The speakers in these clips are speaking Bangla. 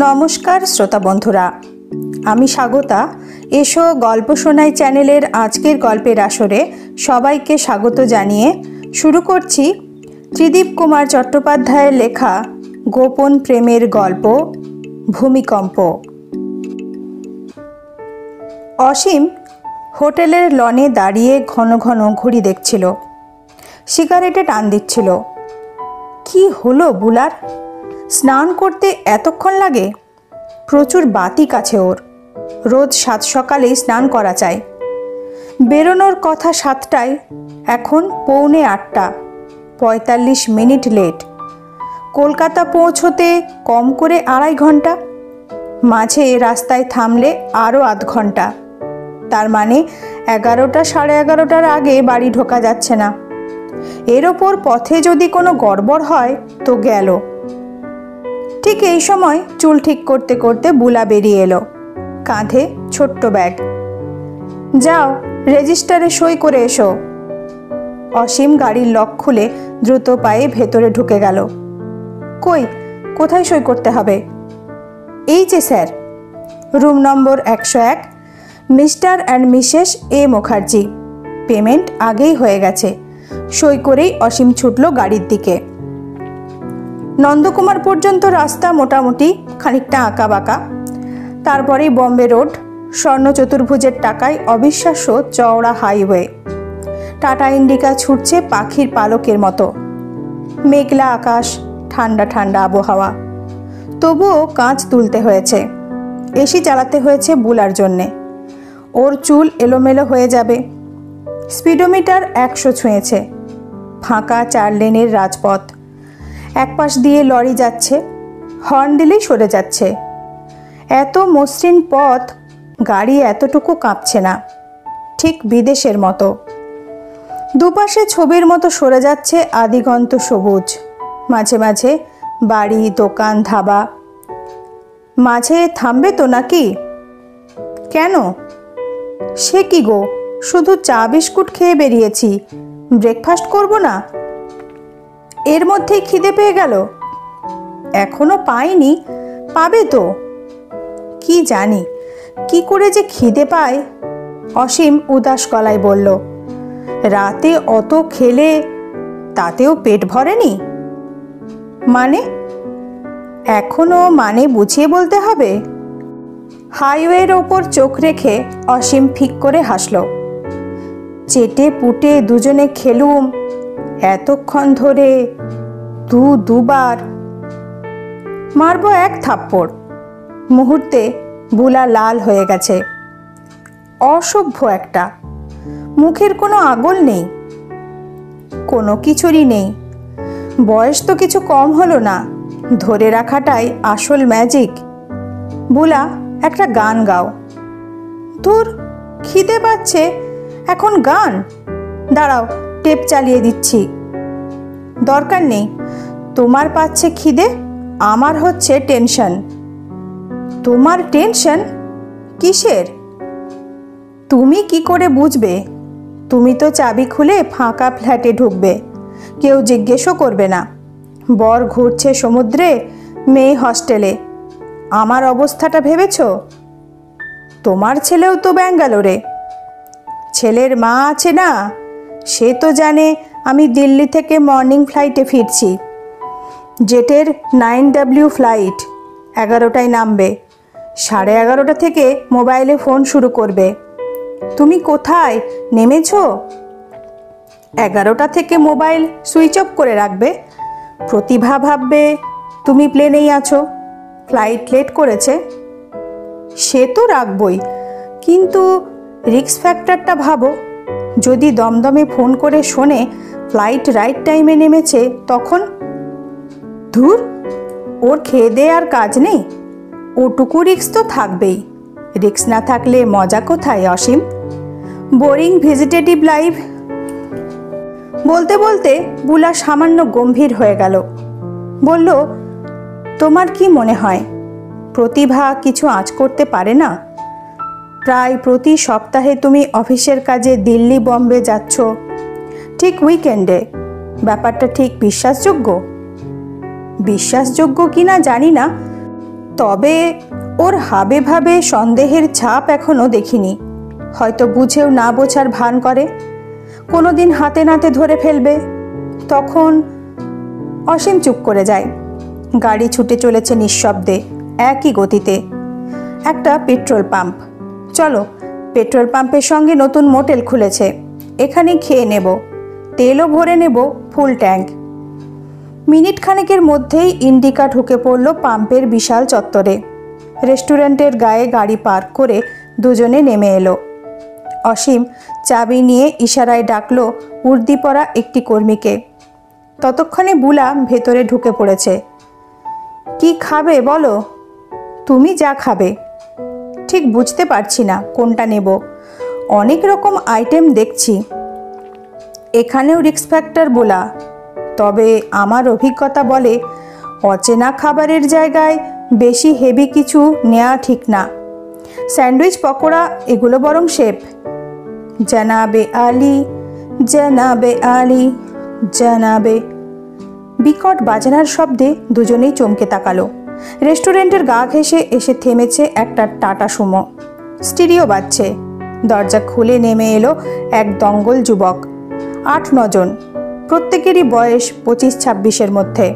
নমস্কার শ্রোতা বন্ধুরা, আমি স্বাগতা। এসো গল্প শোনাই চ্যানেলের আজকের গল্পের আসরে সবাইকে স্বাগত জানিয়ে শুরু করছি ত্রিদীপ কুমার চট্টোপাধ্যায়ের লেখা গোপন প্রেমের গল্প ভূমিকম্প। অসীম হোটেলের লনে দাঁড়িয়ে ঘন ঘন ঘড়ি দেখছিল, সিগারেটে টান দিচ্ছিল। কি হলো বুলার? স্নান করতে এতক্ষণ লাগে? প্রচুর বাতি কাছে ওর। রোজ 7 সকালেই স্নান করা চাই। বেরোনোর কথা 7টায়, এখন 7:45, 45 মিনিট লেট। কলকাতা পৌঁছতে কম করে 2.5 ঘন্টা, মাঝে রাস্তায় থামলে আরও আধ ঘন্টা। তার মানে 11টা, 11:30টার আগে বাড়ি ঢোকা যাচ্ছে না। এর ওপর পথে যদি কোনো গড়বড় হয় তো গেল। ঠিক এই সময় চুল ঠিক করতে করতে বুলা বেরিয়ে এলো, কাঁধে ছোট্ট ব্যাগ। যাও, রেজিস্টারে সই করে এসো। অসীম গাড়ির লক খুলে দ্রুত পায়ে ভেতরে ঢুকে গেল। কই, কোথায় সই করতে হবে? এই যে sir, room number 101, mister and Mrs A Mukherjee. Payment আগেই হয়ে গেছে। সই করেই অসীম ছুটল গাড়ির দিকে। নন্দকুমার পর্যন্ত রাস্তা মোটামুটি খানিকটা আঁকা বাঁকা। তারপরেই বম্বে রোড, স্বর্ণ চতুর্ভুজের টাকায় অবিশ্বাস্য চওড়া হাইওয়ে। টাটা ইন্ডিকা ছুটছে পাখির পালকের মতো। মেঘলা আকাশ, ঠান্ডা ঠান্ডা আবহাওয়া। তবুও কাঁচ তুলতে হয়েছে। এসি চালাতে হয়েছে বুলার জন্যে। ওর চুল এলোমেলো হয়ে যাবে। স্পিডোমিটার 100 ছুঁয়েছে। ফাঁকা 4 লেনের রাজপথ। একপাশ দিয়ে লরি যাচ্ছে, হর্ন দিলেই সরে যাচ্ছে। এত মসৃণ পথ, গাড়ি এতটুকু কাঁপছে না। ঠিক বিদেশের মতো। দুপাশে ছবির মতো সরে যাচ্ছে আদিগন্ত সবুজ। মাঝে মাঝে বাড়ি, দোকান, ধাবা। মাঝে থামবে তো নাকি? কেন? সে কি গো, শুধু চা বিস্কুট খেয়ে বেরিয়েছি, ব্রেকফাস্ট করব না? এর মধ্যেই খিদে পেয়ে গেল? এখনো পাইনি, পাবে তো। কি জানি কি করে যে খিদে পায়। অসীম উদাস গলায় বলল, রাতে অত খেলে তাতেও পেট ভরেনি? মানে? এখনো মানে বুঝিয়ে বলতে হবে? হাইওয়ের ওপর চোখ রেখে অসীম ফিক করে হাসল। চেটে পুটে দুজনে খেলুম এতক্ষণ ধরে, দুবার। মারব এক থাপ্পড়। মুহূর্তে বুলা লাল হয়ে গেছে। অসভ্য একটা। মুখের কোনো আগল নেই, কোনো কিছুরই নেই। বয়স তো কিছু কম হলো না। ধরে রাখাটাই আসল ম্যাজিক। বুলা, একটা গান গাও। ধুর, খিদে পাচ্ছে, এখন গান? দাঁড়াও, টেপ চালিয়ে দিচ্ছি। দরকার নেই। তোমার পাচ্ছে খিদে, আমার হচ্ছে টেনশন। তোমার টেনশন কিসের? তুমি কি করে বুঝবে? তুমি তো চাবি খুলে ফাঁকা ফ্ল্যাটে ঢুকবে, কেউ জিজ্ঞেসও করবে না। বর ঘুরছে সমুদ্রে, মেয়ে হস্টেলে। আমার অবস্থাটা ভেবেছ? তোমার ছেলেও তো ব্যাঙ্গালোরে। ছেলের মা আছে না, সে তো জানে আমি দিল্লি থেকে মর্নিং ফ্লাইটে ফিরছি। জেটের 9W ফ্লাইট, 11টায় নামবে। 11:30 থেকে মোবাইলে ফোন শুরু করবে। তুমি কোথায় নেমেছ? 11টা থেকে মোবাইল সুইচ অফ করে রাখবে। প্রতিভা ভাববে তুমি প্লেনেই আছো, ফ্লাইট লেট করেছে। সে তো রাখবই, কিন্তু রিস্ক ফ্যাক্টরটা ভাবো। যদি দমদমে ফোন করে শোনে ফ্লাইট রাইট টাইমে নেমেছে, তখন? ধুর, ওর খেয়ে দে আর কাজ নেই। ওটুকু রিস্ক তো থাকবেই। রিস্ক না থাকলে মজা কোথায় অসীম? Boring vegetative life. বলতে বলতে বুলা সামান্য গম্ভীর হয়ে গেল। বলল, তোমার কি মনে হয় প্রতিভা কিছু আঁচ করতে পারে না? প্রায় প্রতি সপ্তাহে তুমি অফিসের কাজে দিল্লি, বম্বে যাচ্ছ, ঠিক উইকেন্ডে। ব্যাপারটা ঠিক বিশ্বাসযোগ্য? বিশ্বাসযোগ্য কি না জানি না, তবে ওর হাবে ভাবে সন্দেহের ছাপ এখনো দেখিনি। হয়তো বুঝেও না বোঝার ভান করে, কোনোদিন হাতে নাতে ধরে ফেলবে। তখন অসীম চুপ করে যায়। গাড়ি ছুটে চলেছে নিঃশব্দে, একই গতিতে। একটা পেট্রোল পাম্প। চলো, পেট্রোল পাম্পের সঙ্গে নতুন মোটেল খুলেছে, এখানে খেয়ে নেব, তেলও ভরে নেব ফুল ট্যাঙ্ক। মিনিট খানেকের মধ্যেই ইন্ডিকা ঢুকে পড়ল পাম্পের বিশাল চত্বরে। রেস্টুরেন্টের গায়ে গাড়ি পার্ক করে দুজনে নেমে এলো। অসীম চাবি নিয়ে ইশারায় ডাকলো উর্দি পরা একটি কর্মীকে। ততক্ষণে বুলা ভেতরে ঢুকে পড়েছে। কি খাবে বলো? তুমি যা খাবে। ঠিক বুঝতে পারছি না কোনটা নেব, অনেক রকম আইটেম দেখছি। এখানেও রিস্ক ফ্যাক্টর বলা, তবে আমার অভিজ্ঞতা বলে অচেনা খাবারের জায়গায় বেশি হেভি কিছু নেওয়া ঠিক না। স্যান্ডউইচ, পকোড়া এগুলো বরং সেফ। জানাবে আলী, জানাবে আলী, জানাবে। বিকট বাজনার শব্দে দুজনেই চমকে তাকালো। রেস্টুরেন্টের গা ঘেঁষে এসে থেমেছে একটা টাটা সুমো। স্টিরিও বাজছে। দরজা খুলে নেমে এলো এক দঙ্গল যুবক, 8-9 জন, প্রত্যেকেরই বয়স 25-26-এর মধ্যে।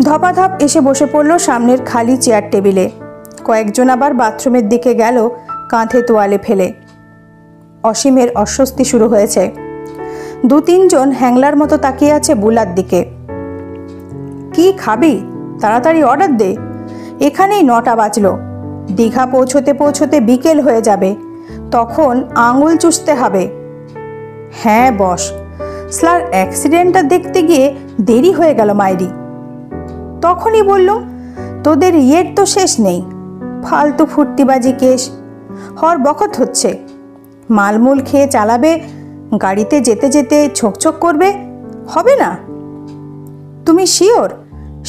ধপাধপ এসে বসে পড়ল সামনের খালি চেয়ার টেবিলে। কয়েকজন আবার বাথরুমের দিকে গেল কাঁধে তোয়ালে ফেলে। অসীমের অস্বস্তি শুরু হয়েছে। 2-3 জন হ্যাংলার মতো তাকিয়ে আছে বুলার দিকে। কি খাবি? তাড়াতাড়ি অর্ডার দে, এখানেই 9টা বাজলো। দীঘা পৌঁছতে পৌঁছতে বিকেল হয়ে যাবে, তখন আঙুল চুষতে হবে। হ্যাঁ বস, স্যার অ্যাক্সিডেন্টটা দেখতে গিয়ে দেরি হয়ে গেল মাইরি। তখনই বললুম তোদের ইয়ের তো শেষ নেই, ফালতু ফুর্তিবাজি কেস, হর বকত হচ্ছে। মালমূল খেয়ে চালাবে, গাড়িতে যেতে যেতে ছোকছোক করবে, হবে না? তুমি শিওর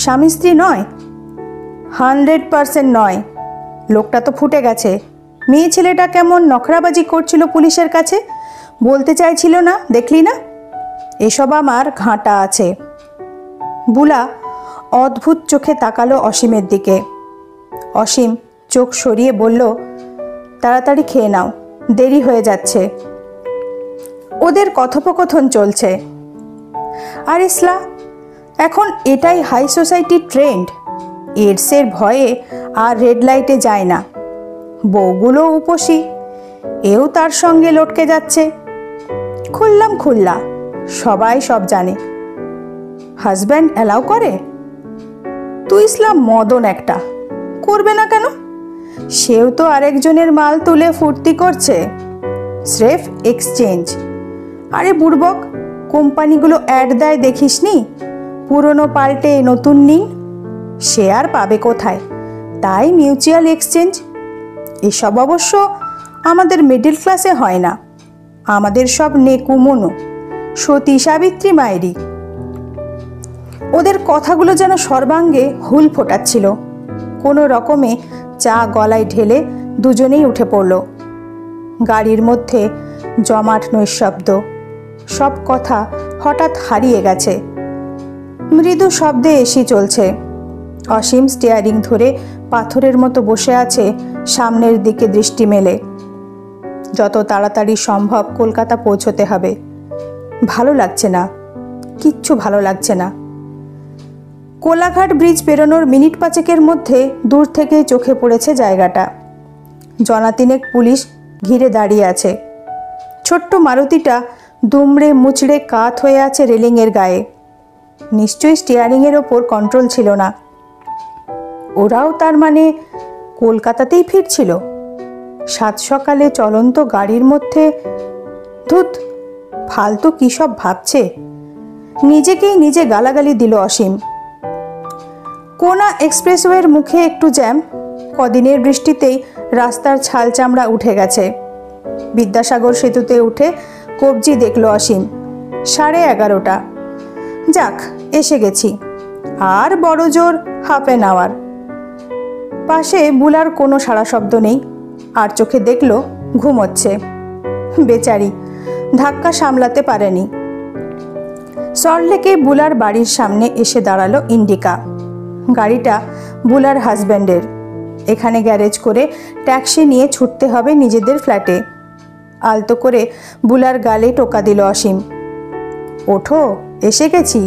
স্বামী স্ত্রী নয়? 100% নয়। লোকটা তো ফুটে গেছে। মেয়ে ছেলেটা কেমন নখরাবাজি করছিল পুলিশের কাছে, বলতে চাইছিল না, দেখলি না? এসব আমার ঘাঁটা আছে। বুলা অদ্ভুত চোখে তাকালো অসীমের দিকে। অসীম চোখ সরিয়ে বলল, তাড়াতাড়ি খেয়ে নাও, দেরি হয়ে যাচ্ছে। ওদের কথোপকথন চলছে। আর ইসলা, এখন এটাই হাই সোসাইটির ট্রেন্ড। এডসের ভয়ে আর রেড লাইটে যায় না। বউগুলো উপসী, এও তার সঙ্গে লটকে যাচ্ছে। খুল্লা, সবাই সব জানে। হাজব্যান্ড অ্যালাউ করে? তুই ইসলাম মদন একটা, করবে না কেন? সেও তো আরেকজনের মাল তুলে ফুর্তি করছে, স্রেফ এক্সচেঞ্জ। আরে বুড়বক, কোম্পানিগুলো অ্যাড দেয় দেখিসনি, পুরনো পাল্টে নতুন নিন। শেয়ার পাবে কোথায়? তাই মিউচুয়াল এক্সচেঞ্জ। এসব অবশ্য আমাদের মিডল ক্লাসে হয় না, আমাদের সব নেকুমনু, সতী সাবিত্রী মায়েরই। ওদের কথাগুলো যেন সর্বাঙ্গে হুল ফোটাচ্ছিল। কোনো রকমে চা গলায় ঢেলে দুজনেই উঠে পড়ল। গাড়ির মধ্যে জমাট নৈশব্দ, সব কথা হঠাৎ হারিয়ে গেছে। মৃদু শব্দে এসি চলছে। অসীম স্টিয়ারিং ধরে পাথরের মতো বসে আছে সামনের দিকে দৃষ্টি মেলে। যত তাড়াতাড়ি সম্ভব কলকাতা পৌঁছতে হবে। ভালো লাগছে না, কিচ্ছু ভালো লাগছে না। কোলাঘাট ব্রিজ পেরোনোর মিনিট 5-এর মধ্যে দূর থেকে চোখে পড়েছে জায়গাটা। 2-3 পুলিশ ঘিরে দাঁড়িয়ে আছে। ছোট্ট মারুতিটা দুমড়ে মুচড়ে কাত হয়ে আছে রেলিংয়ের গায়ে। নিশ্চয়ই স্টিয়ারিংয়ের ওপর কন্ট্রোল ছিল না। ওরাও তার মানে কলকাতাতেই ফিরছিল। 7 সকালে চলন্ত গাড়ির মধ্যে। ধুত, ফালতু কী সব ভাবছে। নিজেকেই নিজে গালাগালি দিল অসীম। কোনা এক্সপ্রেসওয়ের মুখে একটু জ্যাম। কদিনের বৃষ্টিতেই রাস্তার ছাল চামড়া উঠে গেছে। বিদ্যাসাগর সেতুতে উঠে কবজি দেখল অসীম। 11:30। যাক, এসে গেছি। আর বড় জোর হাফ অ্যান আওয়ার। পাশে বুলার কোনো সাড়া শব্দ নেই। আর চোখে দেখল ঘুমোচ্ছে। বেচারি, ধাক্কা সামলাতে পারেনি। সল্টলেকে বুলার বাড়ির সামনে এসে দাঁড়ালো ইন্ডিকা। গাড়িটা বুলার হাজব্যান্ডের। এখানে গ্যারেজ করে ট্যাক্সি নিয়ে ছুটতে হবে নিজেদের ফ্ল্যাটে। আলতো করে বুলার গালে টোকা দিল অসীম। ওঠো, এসে গেছি।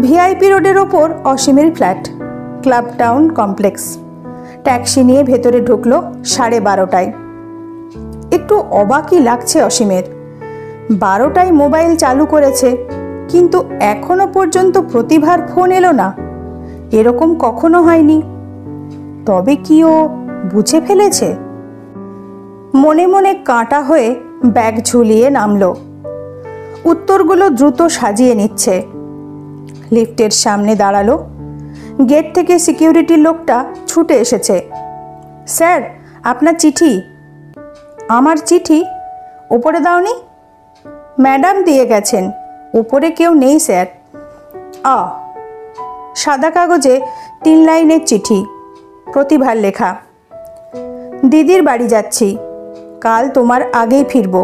ভিআইপি রোডের ওপর অসীমের flat, club town complex. Taxi নিয়ে ভেতরে ঢুকলো 12:30টায়। একটু অবাকই লাগছে অসীমের। 12টায় মোবাইল চালু করেছে, কিন্তু এখনো পর্যন্ত প্রতিভার ফোন এলো না। এরকম কখনো হয়নি। তবে কি ও বুঝে ফেলেছে? মনে মনে কাঁটা হয়ে ব্যাগ ঝুলিয়ে নামলো। উত্তরগুলো দ্রুত সাজিয়ে নিচ্ছে। লিফটের সামনে দাঁড়ালো। গেট থেকে সিকিউরিটির লোকটা ছুটে এসেছে। স্যার, আপনার চিঠি। আমার চিঠি? ওপরে দাওনি? ম্যাডাম দিয়ে গেছেন, উপরে কেউ নেই স্যার। সাদা কাগজে 3 লাইনের চিঠি, প্রতিভার লেখা। দিদির বাড়ি যাচ্ছি, কাল তোমার আগেই ফিরব।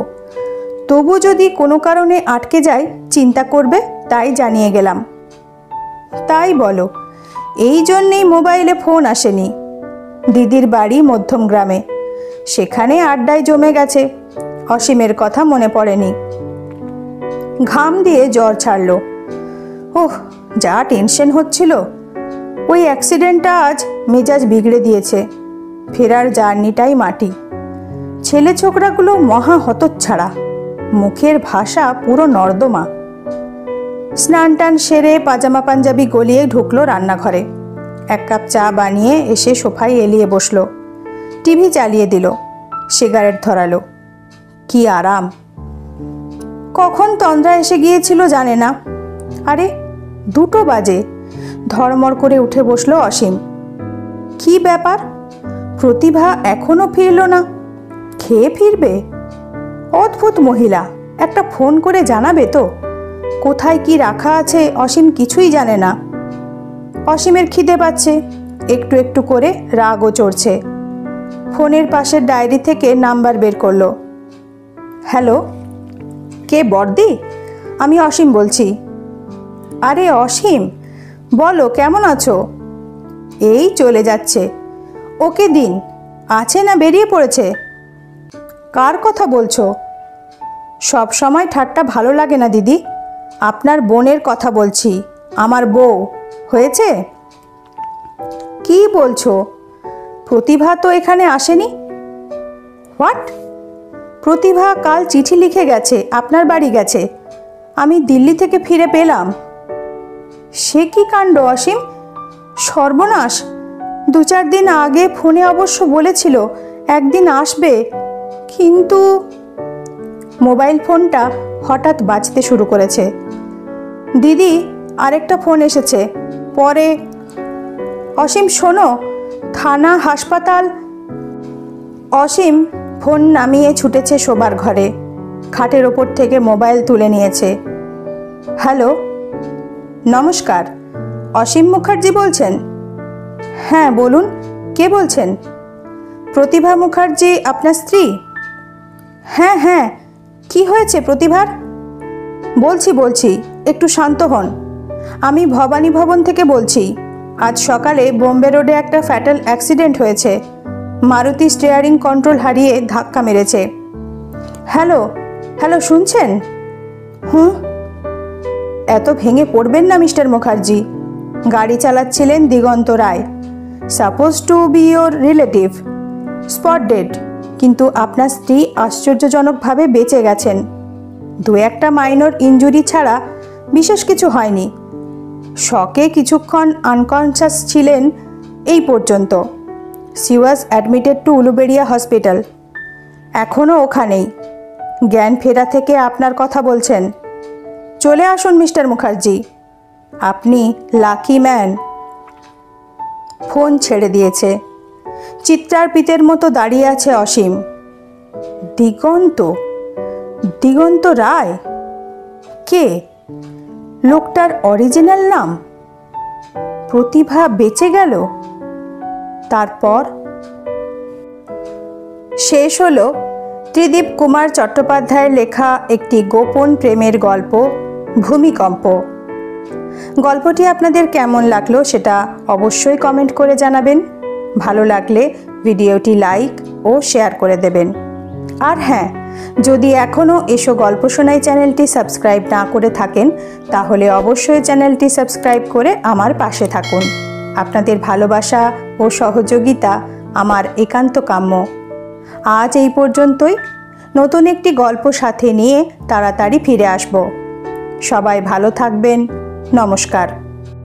তবু যদি কোনো কারণে আটকে যায় চিন্তা করবে, তাই জানিয়ে গেলাম। তাই বলো, এই জন্যেই মোবাইলে ফোন আসেনি। দিদির বাড়ি মধ্যমগ্রামে, সেখানে আড্ডায় জমে গেছে। অসীমের কথা মনে পড়েনি। ঘাম দিয়ে জ্বর ছাড়ল। ওহ, যা টেনশন হচ্ছিল। ওই অ্যাক্সিডেন্টটা আজ মেজাজ বিগড়ে দিয়েছে। ফেরার জার্নিটাই মাটি। ছেলে ছোকরাগুলো মহা হতচ্ছাড়া, মুখের ভাষা পুরো নর্দমা। স্নান টান সেরে পাজামা পাঞ্জাবি গলিয়ে ঢুকলো রান্নাঘরে। 1 কাপ চা বানিয়ে এসে সোফায় এলিয়ে বসলো। টিভি চালিয়ে দিল, সিগারেট ধরালো। কি আরাম! কখন তন্দ্রা এসে গিয়েছিল জানে না। আরে 2টো বাজে। ধড়মড় করে উঠে বসলো অসীম। কি ব্যাপার? প্রতিভা এখনো ফিরল না। খেয়ে ফিরবে? অদ্ভুত মহিলা, একটা ফোন করে জানাবে তো। কোথায় কি রাখা আছে অসীম কিছুই জানে না। অসীমের খিদে পাচ্ছে, একটু একটু করে রাগও চড়ছে। ফোনের পাশের ডায়েরি থেকে নাম্বার বের করলো। হ্যালো, কে? বর্দি? আমি অসীম বলছি। আরে অসীম, বলো কেমন আছো? এই চলে যাচ্ছে। ওকে দিন, আছে না বেরিয়ে পড়েছে? কার কথা বলছো? সব সময় ঠাট্টা ভালো লাগে না দিদি। আপনার বোনের কথা বলছি, আমার বউ। হয়েছে? কি বলছো? প্রতিভা তো এখানে আসেনি। হোয়াট? প্রতিভা কাল চিঠি লিখে গেছে, আপনার বাড়ি গেছে। আমি দিল্লি থেকে ফিরে পেলাম। সে কি কাণ্ড অসীম! সর্বনাশ! 2-4 দিন আগে ফোনে অবশ্য বলেছিল একদিন আসবে, কিন্তু মোবাইল ফোনটা হঠাৎ বাজতে শুরু করেছে। দিদি, আরেকটা ফোন এসেছে, পরে। অসীম শোনো, থানা, হাসপাতাল। অসীম ফোন নামিয়ে ছুটেছে শোবার ঘরে। খাটের ওপর থেকে মোবাইল তুলে নিয়েছে। হ্যালো, নমস্কার, অসীম মুখার্জি বলছেন? হ্যাঁ বলুন, কে বলছেন? প্রতিভা মুখার্জি আপনার স্ত্রী? হ্যাঁ হ্যাঁ, কি হয়েছে প্রতিভার? বলছি, একটু শান্ত হন। আমি ভবানী ভবন থেকে বলছি। আজ সকালে বোম্বে রোডে একটা ফ্যাটাল অ্যাক্সিডেন্ট হয়েছে। মারুতি স্টিয়ারিং কন্ট্রোল হারিয়ে ধাক্কা মেরেছে। হ্যালো, শুনছেন? এত ভেঙে পড়বেন না মিস্টার মুখার্জি। গাড়ি চালাচ্ছিলেন Diganta Roy, suppose to be your relative. Spot dead, কিন্তু আপনার স্ত্রী আশ্চর্যজনকভাবে বেঁচে গেছেন। 2-1টা মাইনর ইনজুরি ছাড়া বিশেষ কিছু হয়নি। শকে কিছুক্ষণ আনকনশাস ছিলেন এই পর্যন্ত। She was admitted to Uluberia hospital. এখনও ওখানেই। জ্ঞান ফেরা থেকে আপনার কথা বলছেন। চলে আসুন মিস্টার মুখার্জি, আপনি লাকি ম্যান। ফোন ছেড়ে দিয়েছে। চিত্রার্পিতের মতো দাঁড়িয়ে আছে অসীম। দিগন্ত রায় কে? লোকটার অরিজিনাল নাম? প্রতিভা বেঁচে গেল। তারপর শেষ হলো ত্রিদীপ কুমার চট্টোপাধ্যায়ের লেখা একটি গোপন প্রেমের গল্প, ভূমিকম্প। গল্পটি আপনাদের কেমন লাগলো সেটা অবশ্যই কমেন্ট করে জানাবেন। ভালো লাগলে ভিডিওটি লাইক ও শেয়ার করে দেবেন। আর হ্যাঁ, যদি এখনও এসো গল্প শোনাই চ্যানেলটি সাবস্ক্রাইব না করে থাকেন তাহলে অবশ্যই চ্যানেলটি সাবস্ক্রাইব করে আমার পাশে থাকুন। আপনাদের ভালোবাসা ও সহযোগিতা আমার একান্ত কাম্য। আজ এই পর্যন্তই। নতুন একটি গল্প সাথে নিয়ে তাড়াতাড়ি ফিরে আসব। সবাই ভালো থাকবেন। নমস্কার।